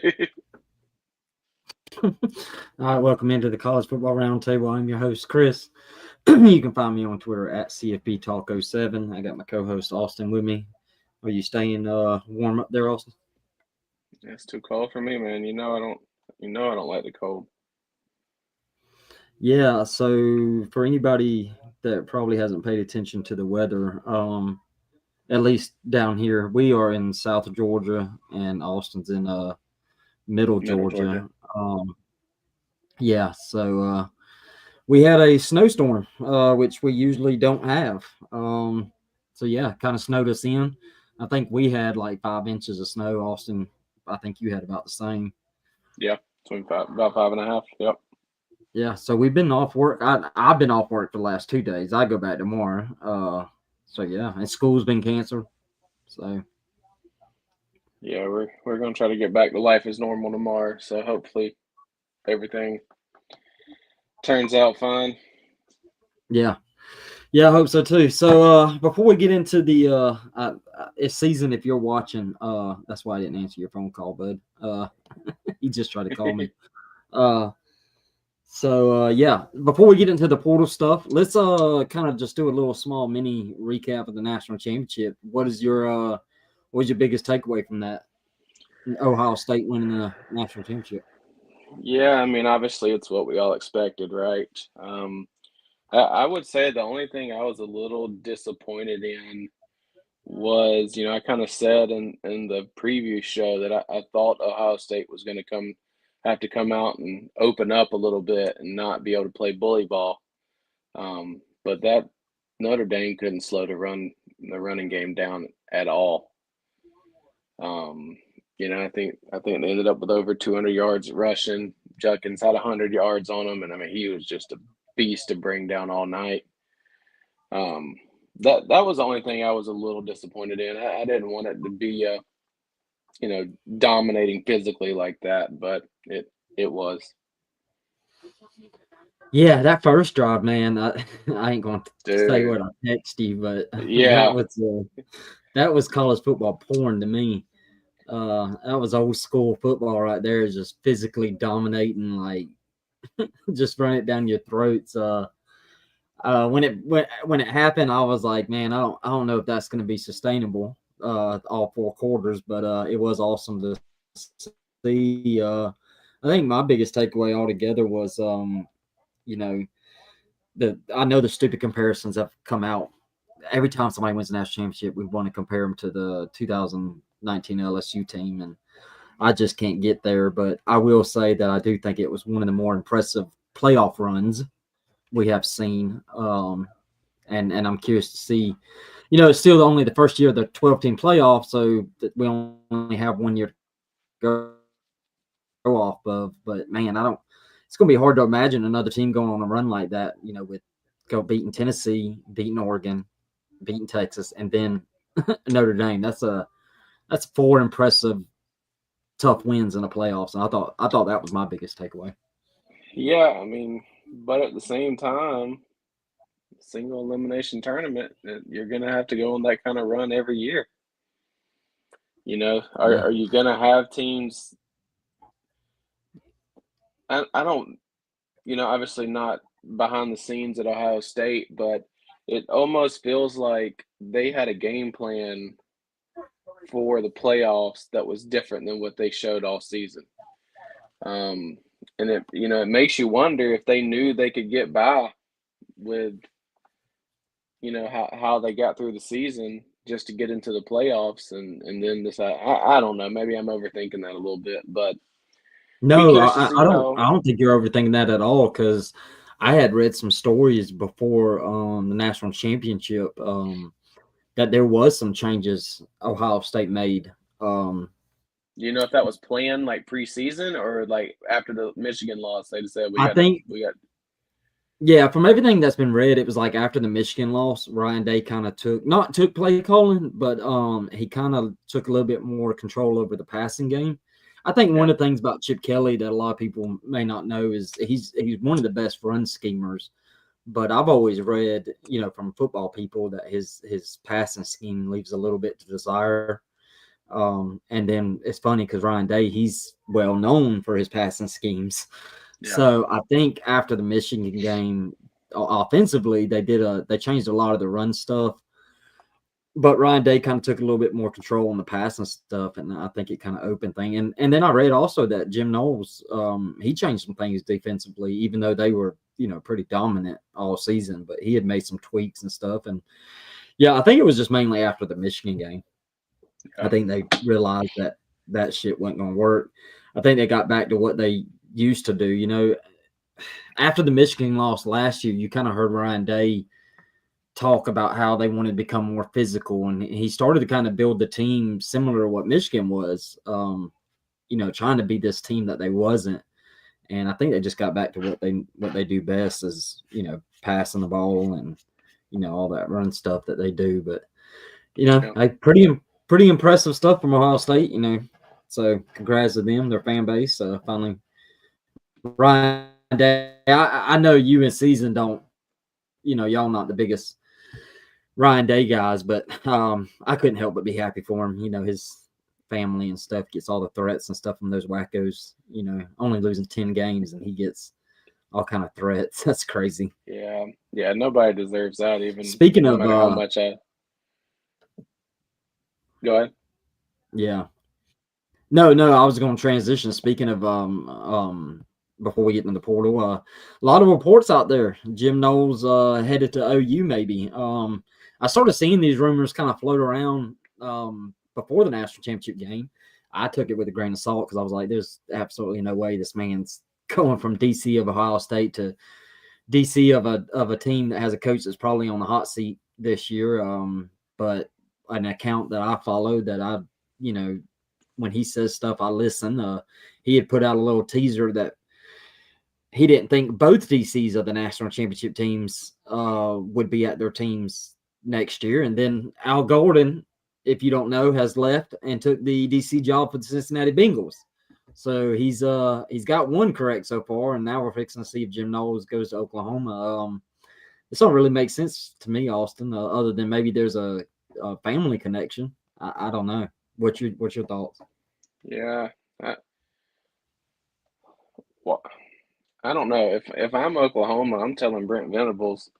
All right, welcome into the College Football Roundtable. I'm your host, Chris. You can find me on Twitter at CFB Talk 07. I got my co-host Austin with me. Are you staying warm up there, Austin? It's too cold for me, man. I don't like the cold. Yeah. So for anybody that probably hasn't paid attention to the weather, at least down here, we are in South Georgia, and Austin's in Middle Middle Georgia. Georgia. Yeah. So we had a snowstorm, which we usually don't have. So yeah, kind of snowed us in. I think we had like 5 inches of snow. Austin, I think you had about the same. Yeah, about 5.5. Yep. Yeah, so we've been off work. I've been off work the last 2 days. I go back tomorrow. So yeah, and school's been canceled. So Yeah, we're gonna try to get back to life as normal tomorrow. So hopefully everything turns out fine. yeah, yeah, I hope so too. So before we get into the it's season, if you're watching, that's why I didn't answer your phone call, bud. He just tried to call me. Uh, So yeah, before we get into the portal stuff, let's kind of just do a little small mini recap of the national championship. What was your biggest takeaway from that? Ohio State winning the national championship. Yeah, I mean, obviously it's what we all expected, right? I would say the only thing I was a little disappointed in was, I kind of said in the preview show that I thought Ohio State was going to have to come out and open up a little bit and not be able to play bully ball. But that Notre Dame couldn't slow the running game down at all. Um, I think they ended up with over 200 yards rushing. Judkins had 100 yards on him, and I mean he was just a beast to bring down all night. Um, that was the only thing I was a little disappointed in. I didn't want it to be dominating physically like that, but it was. Yeah, that first drive, man. I ain't going to say Dude, what I text you, but yeah, that was college football porn to me. That was old school football right there, just physically dominating, like just run it down your throats. When it happened, I was like, man, I don't know if that's going to be sustainable. All 4 quarters, but it was awesome to see. I think my biggest takeaway altogether was, you know, I know the stupid comparisons have come out every time somebody wins the national championship. We want to compare them to the 2019 LSU team, and I just can't get there. But I will say that I do think it was one of the more impressive playoff runs we have seen. And I'm curious to see. It's still only the first year of the 12-team playoff, so we only have 1 year to go off of. But man, it's going to be hard to imagine another team going on a run like that. With beating Tennessee, beating Oregon, beating Texas, and then Notre Dame. That's 4 impressive, tough wins in the playoffs, and I thought that was my biggest takeaway. yeah. I mean, but at the same time, single elimination tournament, you're gonna have to go on that kind of run every year. Are Yeah, you gonna have teams? I don't, obviously not behind the scenes at Ohio State, but it almost feels like they had a game plan for the playoffs that was different than what they showed all season. Um, and it makes you wonder if they knew they could get by with, how they got through the season just to get into the playoffs and then decide. I don't know. Maybe I'm overthinking that a little bit, but be no, curious to I, see I don't. how. I don't think you're overthinking that at all. Because I had read some stories before the national championship, that there was some changes Ohio State made. Um, Do you know if that was planned like preseason or like after the Michigan loss? They just said I think, we got. yeah, from everything that's been read, it was like after the Michigan loss, Ryan Day kind of took play calling, but he kind of took a little bit more control over the passing game. I think one Yeah, of the things about Chip Kelly that a lot of people may not know is he's one of the best run schemers. But I've always read, from football people that his passing scheme leaves a little bit to desire. And then it's funny because Ryan Day, he's well known for his passing schemes. Yeah. So I think after the Michigan game, offensively, they changed a lot of the run stuff. But Ryan Day kind of took a little bit more control on the passing stuff, and I think it kind of opened thing. And then I read also that Jim Knowles, he changed some things defensively, even though they were, pretty dominant all season. But he had made some tweaks and stuff. And yeah, I think it was just mainly after the Michigan game. Yeah. I think they realized that shit wasn't going to work. I think they got back to what they used to do. After the Michigan loss last year, you kind of heard Ryan Day talk about how they wanted to become more physical, and he started to kind of build the team similar to what Michigan was, trying to be this team that they wasn't. And I think they just got back to what they do best is, passing the ball and, all that run stuff that they do. But, pretty impressive stuff from Ohio State, so congrats to them, their fan base. Finally, Ryan Day, I know you in season don't, y'all not the biggest Ryan Day guys, but I couldn't help but be happy for him. His family and stuff gets all the threats and stuff from those wackos, only losing 10 games and he gets all kind of threats. That's crazy. Yeah. Nobody deserves that. Even speaking of how much go ahead. Yeah. No, I was going to transition. Speaking of before we get into the portal, a lot of reports out there. Jim Knowles headed to OU maybe. I started seeing these rumors kind of float around before the national championship game. I took it with a grain of salt because I was like, there's absolutely no way this man's going from DC of Ohio State to DC of a team that has a coach that's probably on the hot seat this year. But an account that I follow that I, when he says stuff, I listen. He had put out a little teaser that he didn't think both DCs of the national championship teams would be at their teams next year. And then Al Golden, if you don't know, has left and took the DC job for the Cincinnati Bengals. So he's got one correct so far, and now we're fixing to see if Jim Knowles goes to Oklahoma. This don't really make sense to me, Austin, other than maybe there's a family connection. I don't know. What's your thoughts? Yeah. I don't know. If I'm Oklahoma, I'm telling Brent Venables,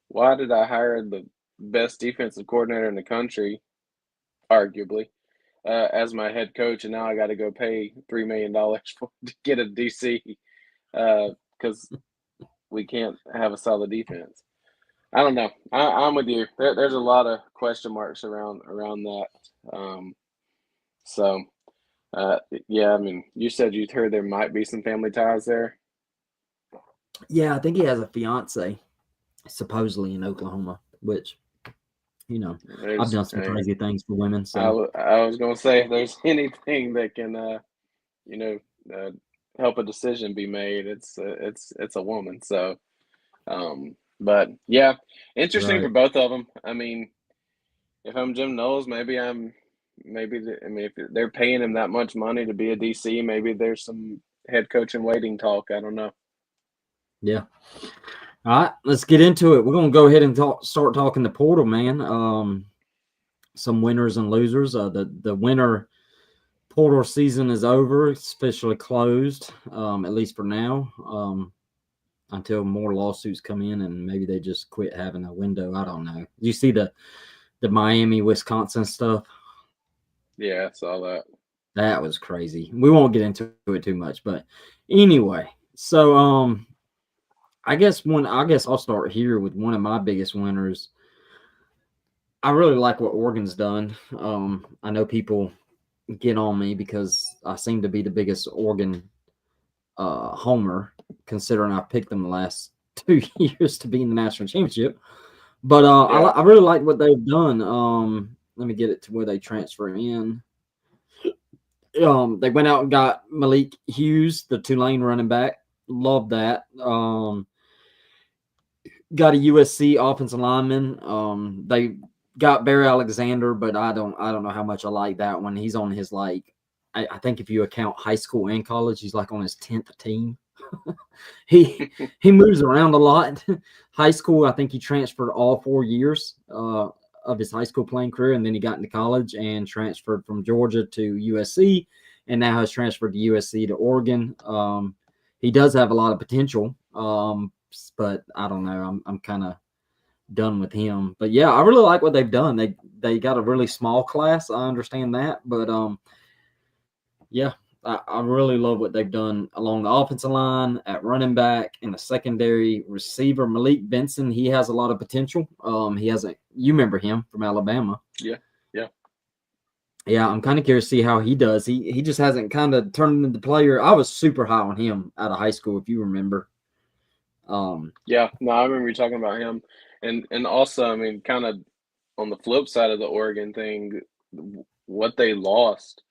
why did I hire the best defensive coordinator in the country, arguably, as my head coach, and now I got to go pay $3 million to get a DC because we can't have a solid defense. I don't know. I'm with you. There's a lot of question marks around that. Yeah, I mean, you said you'd heard there might be some family ties there. Yeah, I think he has a fiance, supposedly in Oklahoma, which, I've done some crazy things for women. So I was going to say, if there's anything that can, help a decision be made, it's a woman. So, but yeah, interesting Right. for both of them. I mean, if I'm Jim Knowles, if they're paying him that much money to be a DC, maybe there's some head coach in waiting talk. I don't know. Yeah. All right, let's get into it. We're going to go ahead and start talking the portal, man. Some winners and losers. The winter portal season is over. It's officially closed, at least for now, until more lawsuits come in and maybe they just quit having a window. I don't know. You see the Miami, Wisconsin stuff? Yeah, I saw that. That was crazy. We won't get into it too much, but anyway. So, I guess I'll start here with one of my biggest winners. I really like what Oregon's done. I know people get on me because I seem to be the biggest Oregon homer, considering I picked them the last 2 years to be in the national championship. But I really like what they've done. Let me get it to where they transfer in. They went out and got Malik Hughes, the Tulane running back. Love that. Got a USC offensive lineman. They got Barry Alexander, but I don't know how much I like that one. He's on his I think if you account high school and college, he's like on his 10th team. He moves around a lot. High school, I think he transferred all 4 years of his high school playing career, and then he got into college and transferred from Georgia to USC, and now has transferred to USC to Oregon. He does have a lot of potential, but I don't know. I'm kind of done with him. But yeah, I really like what they've done. They got a really small class. I understand that, but yeah, I really love what they've done along the offensive line, at running back, in the secondary. Receiver Malik Benson, he has a lot of potential. You remember him from Alabama? Yeah. Yeah, I'm kind of curious to see how he does. He just hasn't kind of turned into the player. I was super high on him out of high school, if you remember. Yeah, no, I remember you talking about him, and also, I mean, kind of on the flip side of the Oregon thing, what they lost.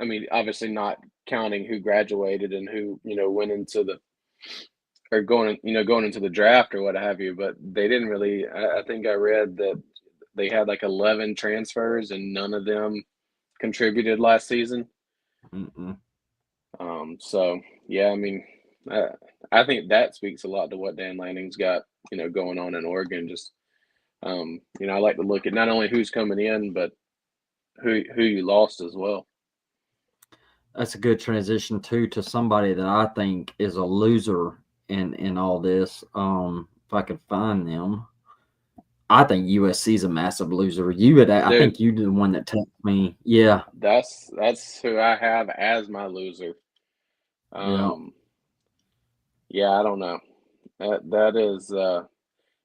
I mean, obviously not counting who graduated and who went into the or going into the draft or what have you, but they didn't really. I think I read that they had like 11 transfers and none of them contributed last season. Mm-mm. So yeah, I mean, I think that speaks a lot to what Dan Lanning's got, going on in Oregon. Just, I like to look at not only who's coming in, but who you lost as well. That's a good transition too to somebody that I think is a loser in all this. If I could find them, I think USC is a massive loser. I think you're the one that texted me. Yeah, that's who I have as my loser. Yeah, I don't know. That is,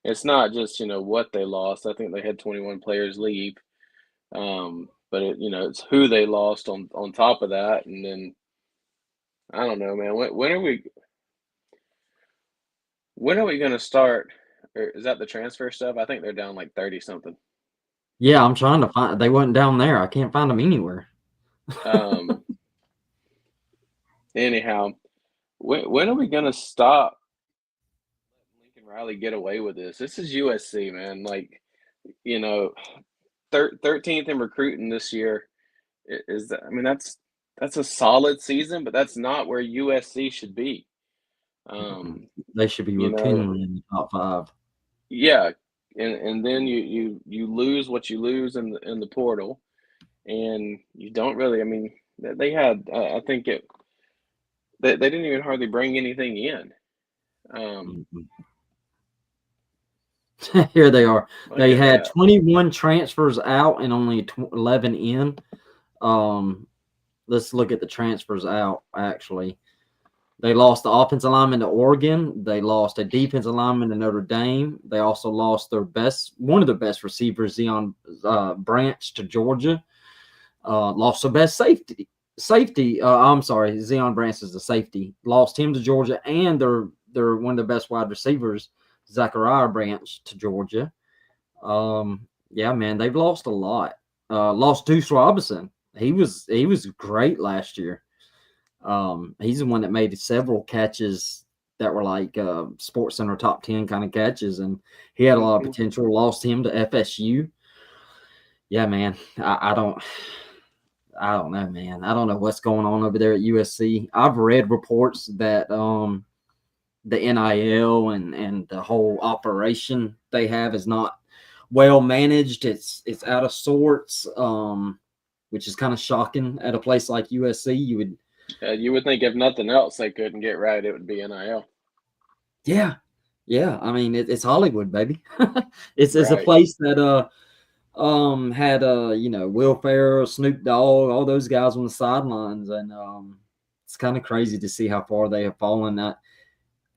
it's not just what they lost. I think they had 21 players leave. But it's who they lost on top of that, and then I don't know, man. When are we going to start? Or is that the transfer stuff? I think they're down like 30 something. Yeah, I'm trying to find. They wasn't down there. I can't find them anywhere. Anyhow, when are we going to stop Lincoln Riley get away with this? This is USC, man. Like, 13th in recruiting this year is that. I mean, that's a solid season, but that's not where USC should be. They should be routinely in the top 5. Yeah, and then you lose what you lose in the portal, and you don't really. I mean, they had. I think they didn't even hardly bring anything in. Here they are. They had 21 transfers out and only 11 in. Let's look at the transfers out, actually. They lost the offensive lineman to Oregon. They lost a defensive lineman to Notre Dame. They also lost one of their best receivers, Zion Branch, to Georgia. Lost their best safety. I'm sorry, Zion Branch is the safety. Lost him to Georgia, and they're one of the best wide receivers, Zachariah Branch, to Georgia. Yeah, man, they've lost a lot. Lost Deuce Robinson. He was great last year. He's the one that made several catches that were like SportsCenter top 10 kind of catches, and he had a lot of potential. Lost him to FSU. Yeah, man, I don't know, man. I don't know what's going on over there at USC. I've read reports that the NIL and the whole operation they have is not well managed. It's out of sorts, which is kind of shocking at a place like USC. You would think if nothing else they couldn't get right, it would be NIL. Yeah. I mean, it's Hollywood, baby. It's a place that had Will Ferrell, Snoop Dogg, all those guys on the sidelines, and it's kind of crazy to see how far they have fallen.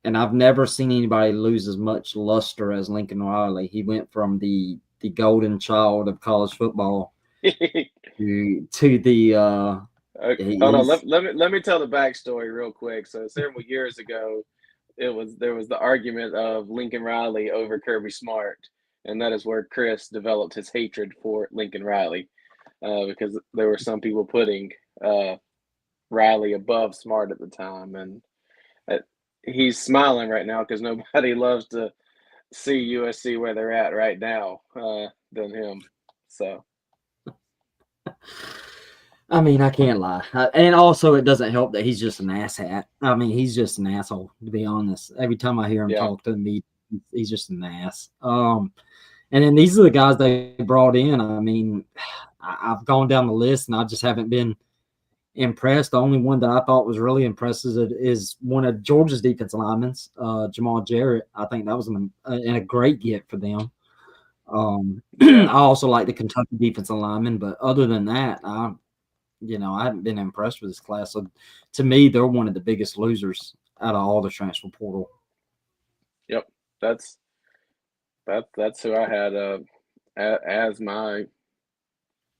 And I've never seen anybody lose as much luster as Lincoln Riley. He went from the golden child of college football to the. Hold on, let me tell the backstory real quick. So several years ago, there was the argument of Lincoln Riley over Kirby Smart, and that is where Chris developed his hatred for Lincoln Riley, because there were some people putting Riley above Smart at the time, and he's smiling right now because nobody loves to see USC where they're at right now than him. So. I mean, I can't lie. And also, it doesn't help that he's just an asshat. I mean, he's just an asshole, to be honest. Every time I hear him talk to me, he's just an ass. And then these are the guys they brought in. I mean, I've gone down the list and I just haven't been impressed. The only one that I thought was really impressive is one of Georgia's defensive linemen, Jamal Jarrett. I think that was a great get for them. I Yeah. also like the Kentucky defensive lineman, but other than that, I haven't been impressed with this class. So to me, they're one of the biggest losers out of all the transfer portal. Yep. That's that's who I had as my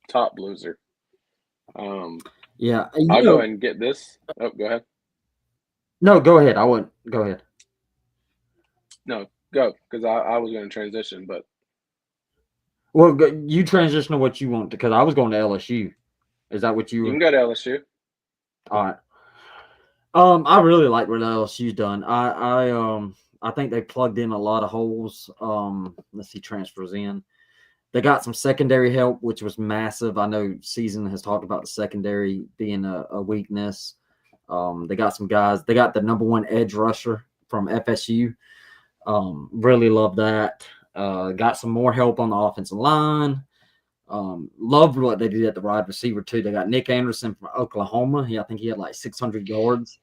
top loser. Um, Yeah, I'll go ahead and get this. Oh, go ahead. no, go ahead. I wouldn't go ahead. No, go because I was going to transition, but Well, you transition to what you want because I was going to LSU. Is that what you you can were? go to LSU. All right. I really like what LSU's done. I think they plugged in a lot of holes. Let's see transfers in. They got some secondary help, which was massive. I know Season has talked about the secondary being a weakness. They got some guys. They got the number one edge rusher from FSU. Really love that. Got some more help on the offensive line. Loved what they did at the wide receiver too. They got Nick Anderson from Oklahoma. I think he had like 600 yards.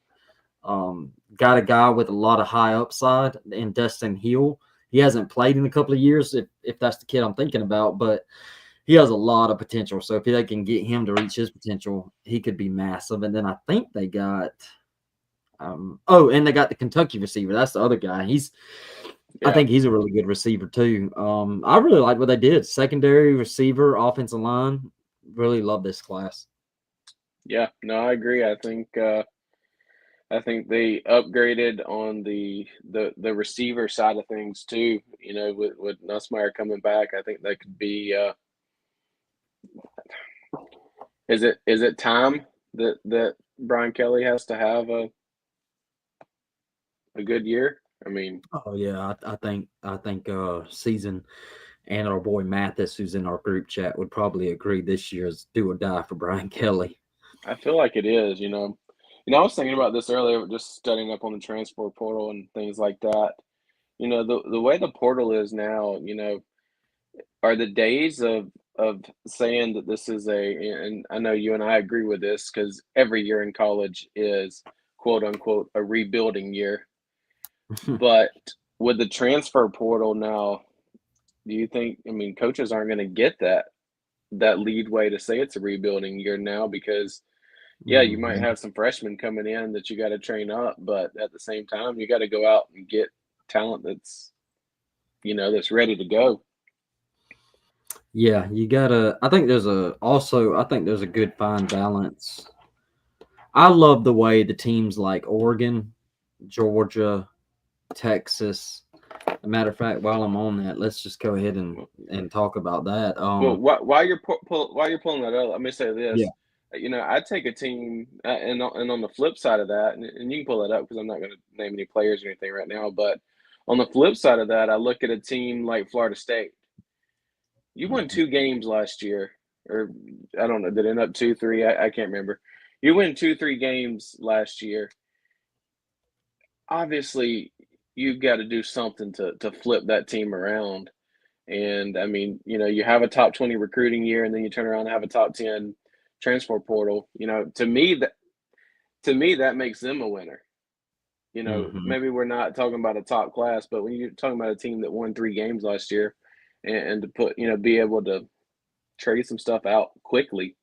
Got a guy with a lot of high upside in Dustin Hill. He hasn't played in a couple of years, if that's the kid I'm thinking about, but he has a lot of potential. So if they can get him to reach his potential, he could be massive. And then I think they got and they got the Kentucky receiver. That's the other guy. I Yeah, think he's a really good receiver too. I really like what they did. Secondary, receiver, offensive line. Really love this class. yeah. No, I agree. I think they upgraded on the receiver side of things too. You know, with Nussmeier coming back, I think that could be. Is it time that Brian Kelly has to have a good year? I mean, Oh yeah, I think Season and our boy Mathis, who's in our group chat, would probably agree this year's do or die for Brian Kelly. I feel like it is. I was thinking about this earlier, just studying up on the transport portal and things like that. The way the portal is now, are the days of saying that this is and I know you and I agree with this because every year in college is quote unquote a rebuilding year. But with the transfer portal now, do you think, I mean, coaches aren't going to get that lead way to say it's a rebuilding year now because yeah, you might Mhm. have some freshmen coming in that you got to train up, but at the same time, you got to go out and get talent that's ready to go. Yeah, you gotta. I think there's a good fine balance. I love the way the teams like Oregon, Georgia, Texas. As a matter of fact, while I'm on that, let's just go ahead and talk about that. Well, while you're pulling that up, let me say Yeah, this. I take a team, and on the flip side of that, and you can pull it up because I'm not going to name any players or anything right now. But on the flip side of that, I look at a team like Florida State. You won mhm. 2 games last year, or I don't know, did it end up 2-3? I can't remember. You win 2-3 games last year. Obviously, you've got to do something to flip that team around. And I mean, you have a top 20 recruiting year and then you turn around and have a top 10 transfer portal. To me that makes them a winner. Mhm. Maybe we're not talking about a top class, but when you're talking about a team that won 3 games last year and to be able to trade some stuff out quickly,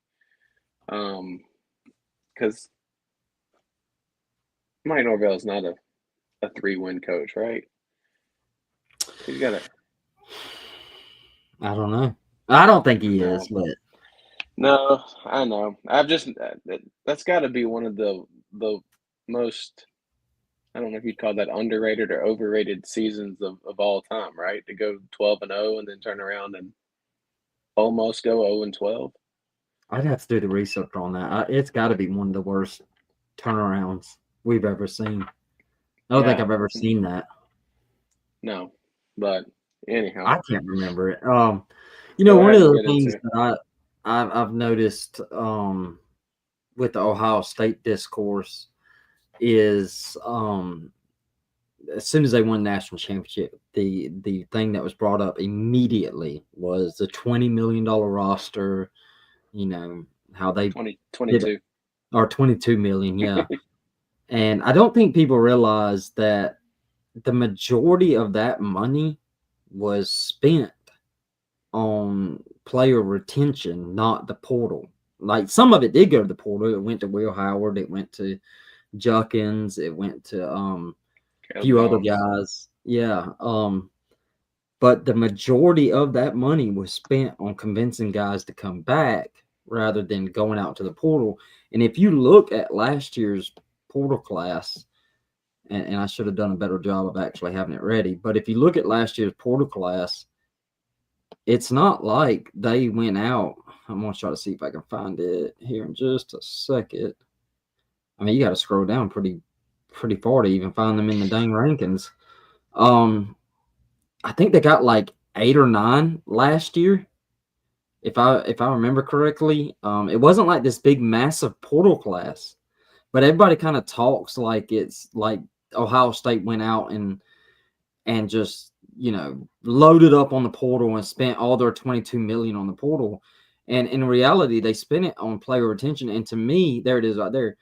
because Mike Norvell is not a 3-win coach, right? He's got a I don't know. I don't think he no, is, but no. I know. I've just that's got to be one of the most, I don't know if you'd call that underrated or overrated seasons of all time, right? To go 12-0 and then turn around and almost go 0-12. I'd have to do the research on that. It's got to be one of the worst turnarounds we've ever seen. I don't think Yeah, I've ever seen that. no, but anyhow, I can't remember it. go One ahead of and the get things into. that I've noticed with the Ohio State discourse is as soon as they won national championship, the thing that was brought up immediately was the $20 million roster. You know how they 2022. or 22 million, yeah. And I don't think people realize that the majority of that money was spent on player retention, not the portal. Like some of it did go to the portal. It went to Will Howard. It went to Juckins. It went to a few other guys. Yeah. But the majority of that money was spent on convincing guys to come back rather than going out to the portal. And if you look at last year's portal class, and I should have done a better job of actually having it ready, but if you look at last year's portal class, it's not like they went out. I'm going to try to see if I can find it here in just a second. I mean, you got to scroll down pretty far to even find them in the dang rankings. I think they got like 8 or 9 last year, if I remember correctly. It wasn't like this big massive portal class, but everybody kind of talks like it's like Ohio State went out and just loaded up on the portal and spent all their 22 million on the portal. And in reality, they spent it on player retention. And to me, there it is right there.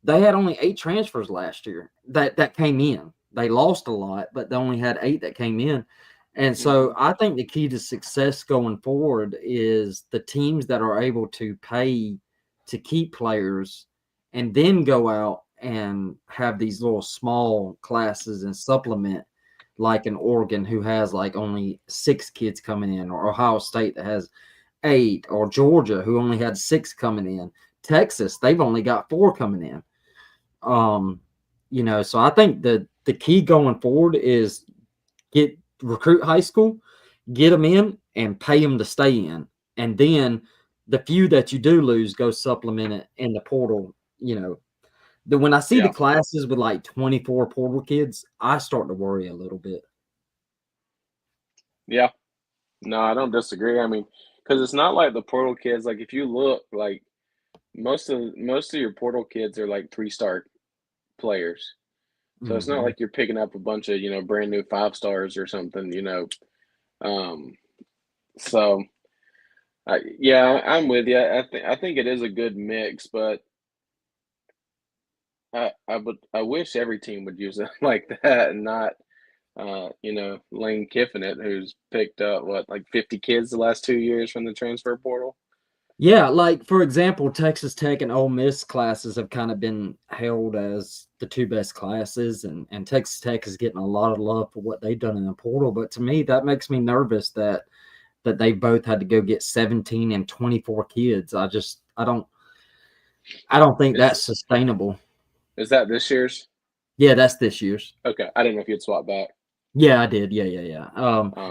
They had only 8 transfers last year that came in. They lost a lot, but they only had 8 that came in. And so I think the key to success going forward is the teams that are able to pay to keep players and then go out and have these little small classes and supplement, like an Oregon who has like only 6 kids coming in, or Ohio State that has 8, or Georgia who only had 6 coming in. Texas, they've only got 4 coming in. So I think the key going forward is recruit high school, get them in, and pay them to stay in. And then the few that you do lose, go supplement it in the portal. When I see the classes with like 24 portal kids, I start to worry a little bit. Yeah. No, I don't disagree. I mean, because it's not like the portal kids. Like if you look, like most of your portal kids are like 3-star players. So it's not like you're picking up a bunch of, brand new 5 stars or something, So I'm with you. I think it is a good mix, but I wish every team would use it like that and not Lane Kiffin, who's picked up like 50 kids the last 2 years from the transfer portal. Yeah, like for example, Texas Tech and Ole Miss classes have kind of been held as the 2 best classes, and Texas Tech is getting a lot of love for what they've done in the portal. But to me, that makes me nervous that they both had to go get 17 and 24 kids. I don't think that's sustainable. Is that this year's? Yeah, that's this year's. Okay, I didn't know if you'd swap back. Yeah, I did. Yeah.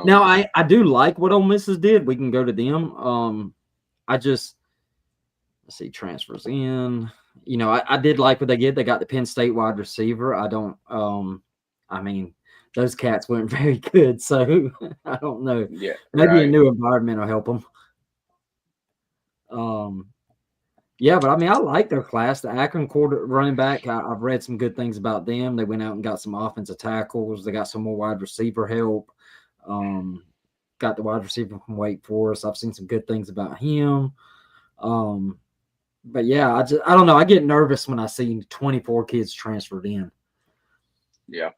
Now I do like what Ole Misses did. We can go to them. Let's see, transfers in. I did like what they did. They got the Penn State wide receiver. I mean, those cats weren't very good, so I don't know. Yeah, maybe a new environment will help them. Yeah, but I mean, I like their class. The Akron quarter running back, I've read some good things about them. They went out and got some offensive tackles. They got some more wide receiver help. Got the wide receiver from Wake Forest. I've seen some good things about him. But yeah, I don't know. I get nervous when I see 24 kids transferred in. Yeah.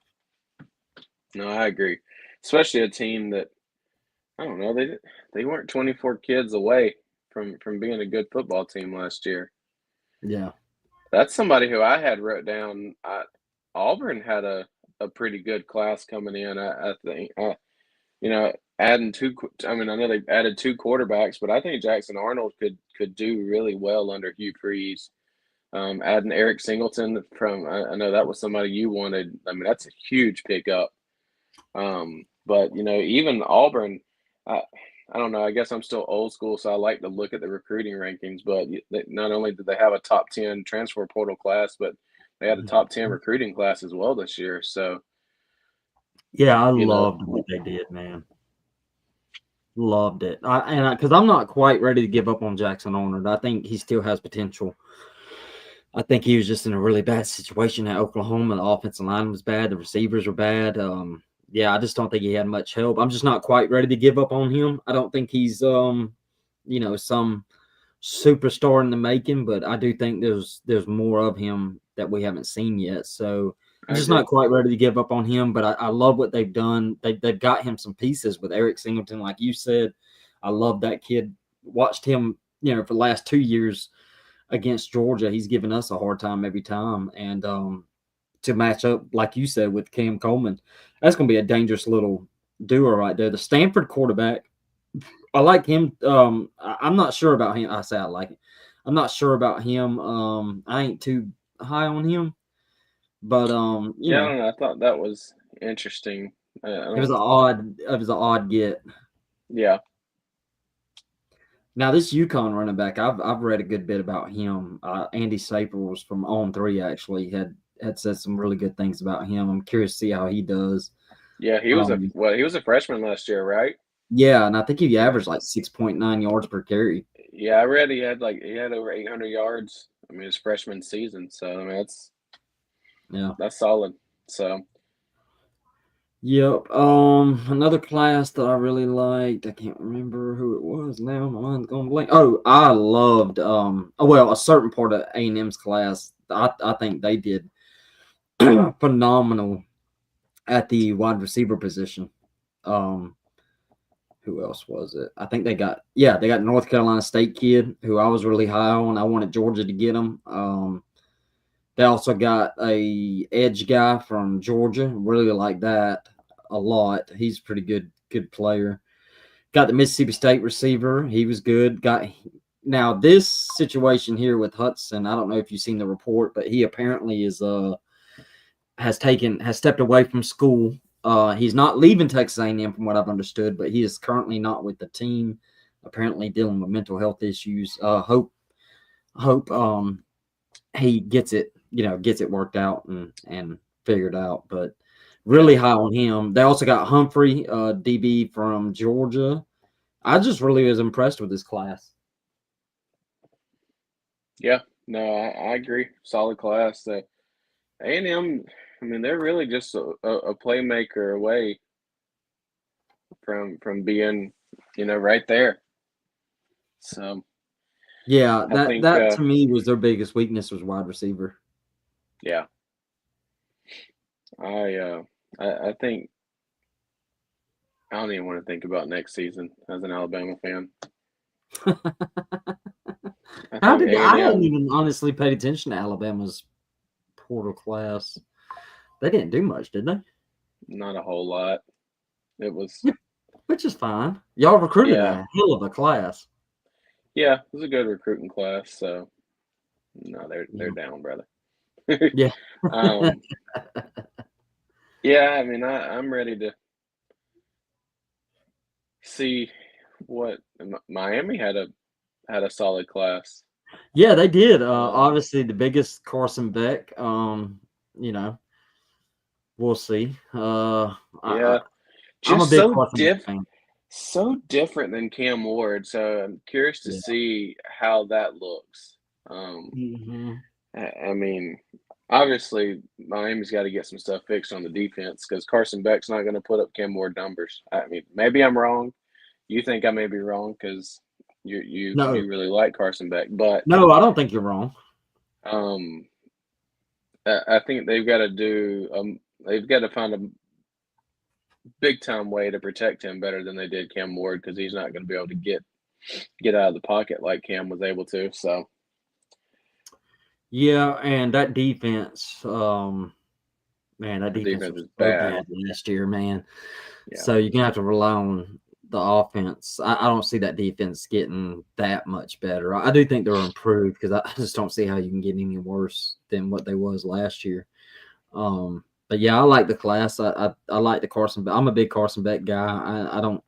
No, I agree. Especially a team that, I don't know, they weren't 24 kids away from being a good football team last year. Yeah. That's somebody who I had wrote down. Auburn had a pretty good class coming in, I think. Adding 2, I mean, I know they've added 2 quarterbacks, but I think Jackson Arnold could do really well under Hugh Freeze. Adding Eric Singleton I know that was somebody you wanted. I mean, that's a huge pickup. But even Auburn, I don't know. I guess I'm still old school, so I like to look at the recruiting rankings. But not only did they have a top 10 transfer portal class, but they had a top 10 recruiting class as well this year. So, yeah, I loved what they did, man. Loved it. Because I'm not quite ready to give up on Jackson Arnold. I think he still has potential. I think he was just in a really bad situation at Oklahoma. The offensive line was bad. The receivers were bad. Yeah, I just don't think he had much help. I'm just not quite ready to give up on him. I don't think he's, some superstar in the making, but I do think there's more of him that we haven't seen yet. So I'm I just agree. not quite ready to give up on him. But I love what they've done. They've got him some pieces with Eric Singleton, like you said. I love that kid. Watched him, for the last 2 years against Georgia. He's given us a hard time every time. And to match up, like you said, with Cam Coleman, that's going to be a dangerous little duo right there. The Stanford quarterback, I like him. I'm not sure about him. I say I like him. I'm not sure about him. I ain't too high on him, but Yeah, I don't know. I thought that was interesting. I it was don't. an odd get. Yeah, Now this UConn running back, I've read a good bit about him. Andy Staples from On Three actually had said some really good things about him. I'm curious to see how he does. yeah. He was a Um, well. He was a freshman last year, right? yeah, and I think he Yeah, averaged like 6.9 yards per carry. yeah. I read he had over 800 yards. I mean, his freshman season. So I mean, Yeah. that's solid. So Yep. Another class that I really liked. I can't remember who it was now. My mind's going blank. Oh, I loved a certain part of A&M's class. I think they did phenomenal at the wide receiver position. Um, who else was it? I think they got North Carolina State kid who I was really high on. I wanted Georgia to get him. They also got a edge guy from Georgia. Really like that a lot. He's a pretty good player. Got the Mississippi State receiver. He was good. Now this situation here with Hudson. I don't know if you've seen the report, but he apparently has stepped away from school. He's not leaving Texas A&M from what I've understood, but he is currently not with the team. Apparently dealing with mental health issues. Hope he gets it worked out and figured out. But yeah, really high on him. They also got Humphrey, DB from Georgia. I just really was impressed with this class. yeah. No, I agree. Solid class. A&M. I mean, they're really just a playmaker away from being, right there. So Yeah, I that think, that to me was their biggest weakness was wide receiver. yeah, I think I don't even want to think about next season as an Alabama fan. I How think did I hadn't A&M, even honestly paid attention to Alabama's portal class. They didn't do much, did they? not a whole lot. It was, Which is fine. Y'all recruited yeah, a hell of a class. yeah, it was a good recruiting class. So no, they're Yeah. down, brother. Yeah. um, yeah, I mean, I'm ready to see what Miami had a solid class. Yeah, they did. Um, Obviously the biggest Carson Beck. You know, we'll see. yeah, I'm a just big Carson Beck fan. so different than Cam Ward. So I'm curious to Yeah. see how that looks. Um, Hmm. I mean, obviously Miami's got to get some stuff fixed on the defense because Carson Beck's not going to put up Cam Ward numbers. I mean, maybe I'm wrong. You think I may be wrong because you No, really like Carson Beck, but no, I don't think you're wrong. um, I think they've got to they've got to find a big time way to protect him better than they did Cam Ward because he's not going to be able to get out of the pocket like Cam was able to. So Yeah, and that defense, man, that the defense defense was is so bad. bad last year, man. Yeah, So you're gonna have to rely on the offense. I don't see that defense getting that much better. I do think they're improved because I just don't see how you can get any worse than what they was last year. But yeah, I like the class. I like the Carson Beck. I'm a big Carson Beck guy. I don't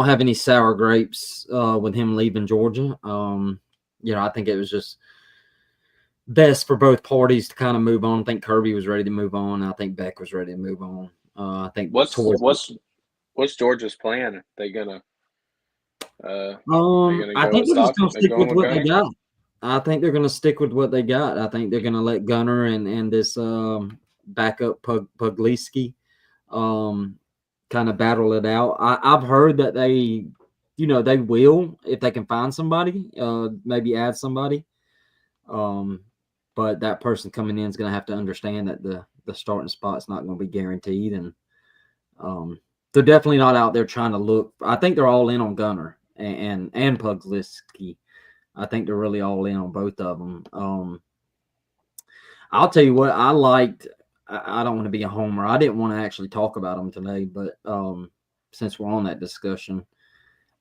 have any sour grapes with him leaving Georgia. I think it was just best for both parties to kind of move on. I think Kirby was ready to move on. I think Beck was ready to move on. I think what's towards what's what's Georgia's plan? They gonna I go think with they're just Stock? gonna They stick going with with what they Gunner? got. I think they're going to stick with what they got. I think they're going to let Gunner and this backup Puglisi kind of battle it out. I've heard that they will if they can find somebody, maybe add somebody. But that person coming in is going to have to understand that the starting spot's not going to be guaranteed, and they're definitely not out there trying to look. I think they're all in on Gunner and Puglisi. I think they're really all in on both of them. I'll tell you what I liked. I don't want to be a homer. I didn't want to actually talk about them today, but since we're on that discussion,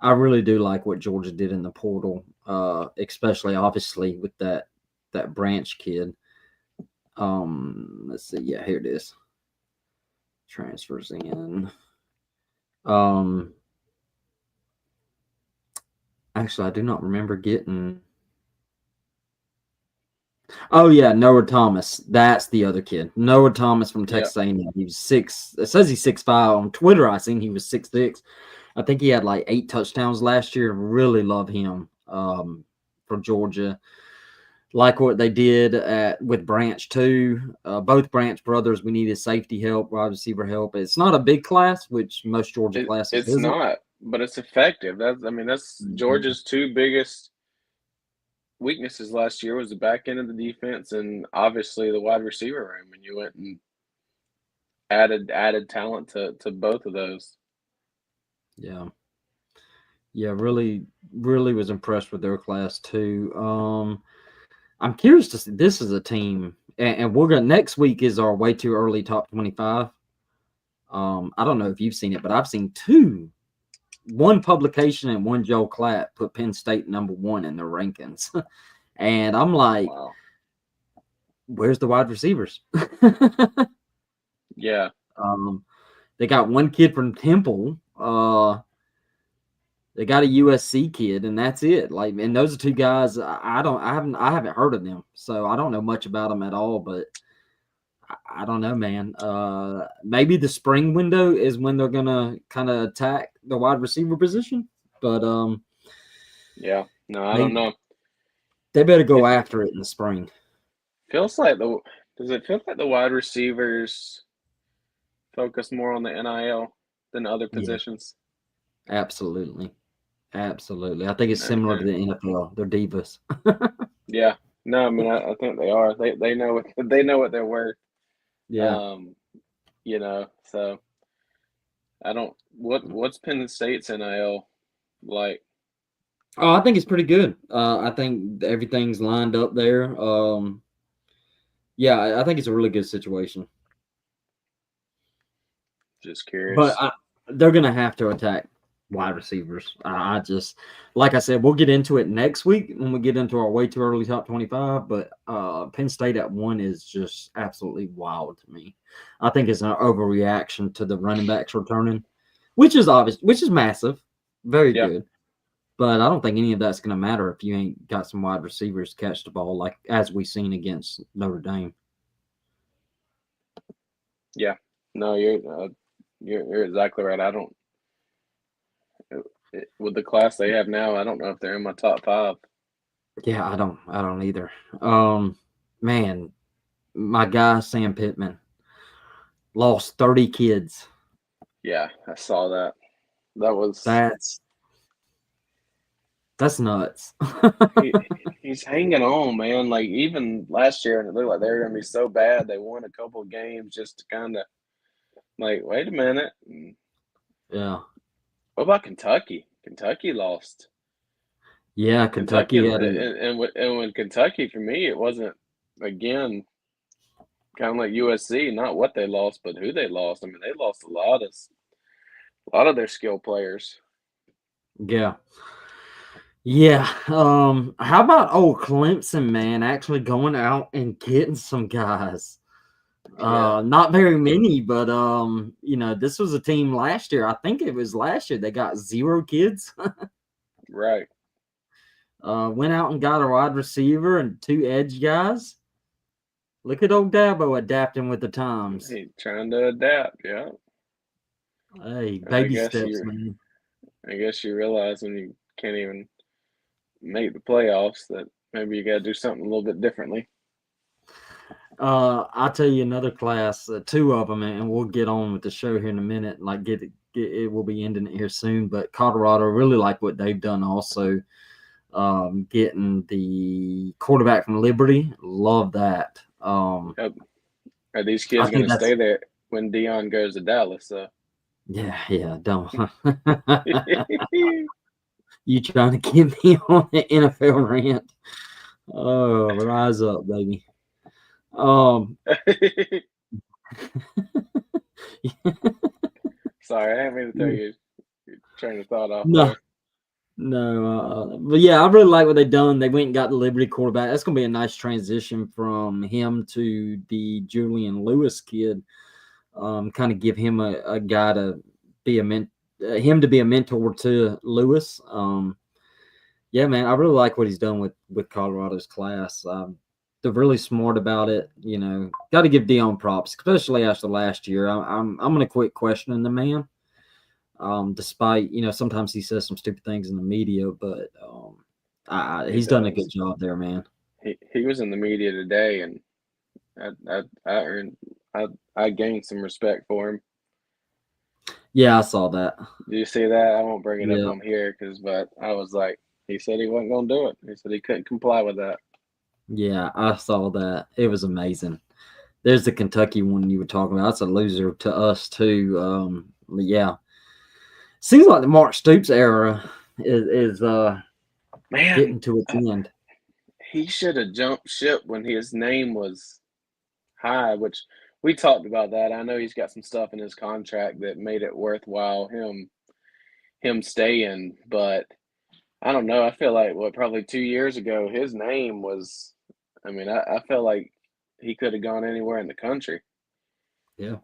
I really do like what Georgia did in the portal, especially obviously with that Branch kid. Let's see. Yeah, here it is. Transfers in. Actually, I do not remember getting. Oh yeah, Noah Thomas. That's the other kid. Noah Thomas from Texas A&M. He was 6. It says he's 6'5". On Twitter, I seen he was 6'6". I think he had like 8 touchdowns last year. Really love him for Georgia. Like what they did with Branch too. Both Branch brothers, we needed safety help, wide receiver help. It's not a big class, which most Georgia classes It's isn't. not, but it's effective. That's Georgia's 2 biggest weaknesses last year was the back end of the defense and obviously the wide receiver room. And you went and added talent to both of those. Yeah. Yeah, really, really was impressed with their class too. I'm curious to see. This is a team, and we're gonna next week is our way too early top 25. I don't know if you've seen it, but I've seen 2. One publication and one Joe Klatt put Penn State number 1 in their rankings, and I'm like, wow. Where's the wide receivers? Yeah. They got one kid from Temple. They got a USC kid, and that's it. Like, and those are 2 guys I haven't heard of them, so I don't know much about them at all. But I don't know, man. Maybe the spring window is when they're gonna kind of attack the wide receiver position. But yeah, no, I don't know. They better go after it in the spring. Does it feel like the wide receivers focus more on the NIL than other positions? Yeah, absolutely. I think it's similar to the NFL. They're divas. Yeah. No, I mean I think they are. They know what they're worth. Yeah. So I don't what's Penn State's NIL like? Oh, I think it's pretty good. I think everything's lined up there. Yeah, I think it's a really good situation. Just curious. But they're going to have to attack wide receivers. I just, like I said, we'll get into it next week when we get into our way too early top 25. But Penn State at 1 is just absolutely wild to me. I think it's an overreaction to the running backs returning, which is obvious, which is massive, very good. But I don't think any of that's going to matter if you ain't got some wide receivers catch the ball, like as we seen against Notre Dame. Yeah, no, you're exactly right. I don't with the class they have now. I don't know if they're in my top 5. Yeah, I don't either. Man, my guy Sam Pittman lost 30 kids. Yeah, I saw that. That's nuts. He's hanging on, man. Like even last year, and it looked like they were gonna be so bad. They won a couple of games just to kind of like, wait a minute. Yeah. What about Kentucky? Kentucky lost. Yeah, Kentucky had and when Kentucky, for me, it wasn't again kind of like USC, not what they lost, but who they lost. I mean, they lost a lot of their skill players. Yeah. Yeah. How about old Clemson, man, actually going out and getting some guys? Not very many, but this was a team last year. I think it was last year they got 0 kids. Right. Went out and got a wide receiver and 2 edge guys. Look at old Dabo adapting with the times. He's trying to adapt, yeah. Hey, baby steps, man. I guess you realize when you can't even make the playoffs that maybe you got to do something a little bit differently. I'll tell you another class, two of them, and we'll get on with the show here in a minute. Like it will be ending it here soon. But Colorado really like what they've done also. Getting the quarterback from Liberty, love that. Yep. Are these kids going to stay there when Deion goes to Dallas? So. Yeah, don't. You trying to get me on the NFL rant? Oh, rise up, baby. Sorry, I didn't mean to throw your train of thought off no. there. No, but yeah, I really like what they've done. They went and got the Liberty quarterback. That's going to be a nice transition from him to the Julian Lewis kid. Kind of give him a guy to be him to be a mentor to Lewis. Yeah, man, I really like what he's done with Colorado's class. They're really smart about it. You know, got to give Deion props, especially after last year. I'm going to quit questioning the man. Despite, you know, sometimes he says some stupid things in the media, but he's done a good job there, man. He was in the media today, and I gained some respect for him. Yeah, I saw that. Do you see that? I won't bring it up on here but I was like, he said he wasn't going to do it. He said he couldn't comply with that. Yeah, I saw that. It was amazing. There's the Kentucky one you were talking about. That's a loser to us too. Yeah. Seems like the Mark Stoops era is getting to its end. He should have jumped ship when his name was high, which we talked about that. I know he's got some stuff in his contract that made it worthwhile him staying, but I don't know. I feel like probably 2 years ago, his name was. I mean, I felt like he could have gone anywhere in the country. Yeah.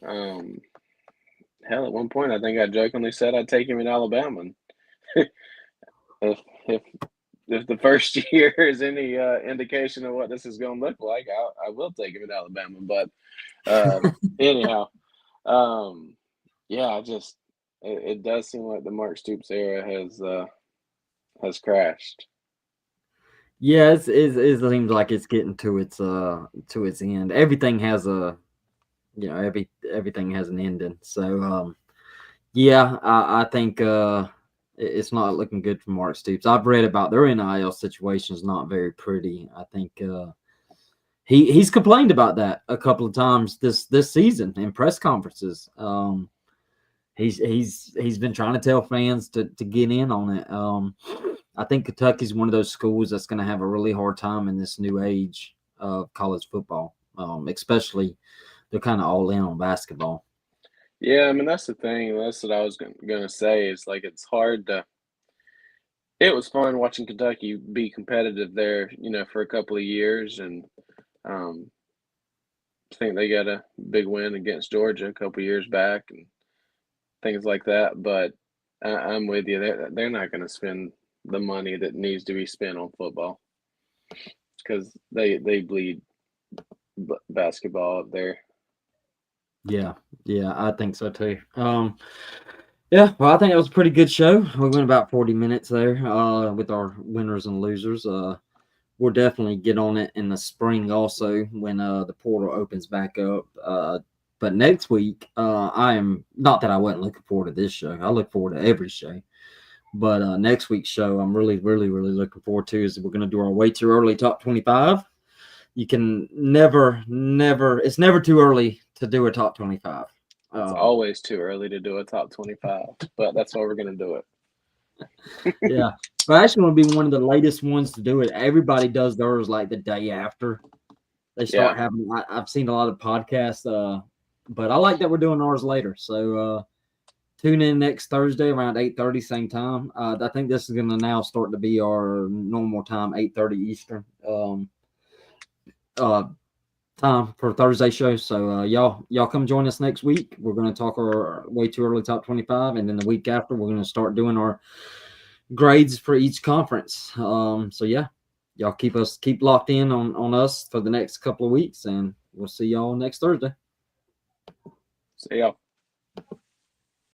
Hell, at one point, I think I jokingly said I'd take him in Alabama. if the first year is any indication of what this is going to look like, I will take him in Alabama. But anyhow, yeah, it does seem like the Mark Stoops era has crashed. Yeah, it seems like it's getting to its end. Everything has everything has an ending. So yeah, I think it's not looking good for Mark Stoops. I've read about their NIL situation is not very pretty. I think he's complained about that a couple of times this season in press conferences. He's been trying to tell fans to get in on it. I think Kentucky's one of those schools that's going to have a really hard time in this new age of college football, especially they're kind of all in on basketball. Yeah, I mean, that's the thing. That's what I was going to say. It's like it's hard to – it was fun watching Kentucky be competitive there, for a couple of years. And I think they got a big win against Georgia a couple of years back and things like that. But I'm with you. They're not going to spend the money that needs to be spent on football because they bleed basketball up there. Yeah, I think so too. Yeah, well, I think it was a pretty good show. We went about 40 minutes there with our winners and losers. We'll definitely get on it in the spring also when the portal opens back up. But next week, I am not that I wasn't looking forward to this show. I look forward to every show. But next week's show, I'm really, really, really looking forward to is we're going to do our way too early top 25. You can never, it's never too early to do a top 25. It's always too early to do a top 25, but that's why we're going to do it. Yeah. But I actually want to be one of the latest ones to do it. Everybody does theirs like the day after they start having. I've seen a lot of podcasts, but I like that we're doing ours later. So tune in next Thursday around 8:30, same time. I think this is going to now start to be our normal time, 8:30 Eastern time for Thursday show. So y'all come join us next week. We're going to talk our way too early top 25, and then the week after we're going to start doing our grades for each conference. So yeah, y'all keep locked in on us for the next couple of weeks, and we'll see y'all next Thursday. See y'all.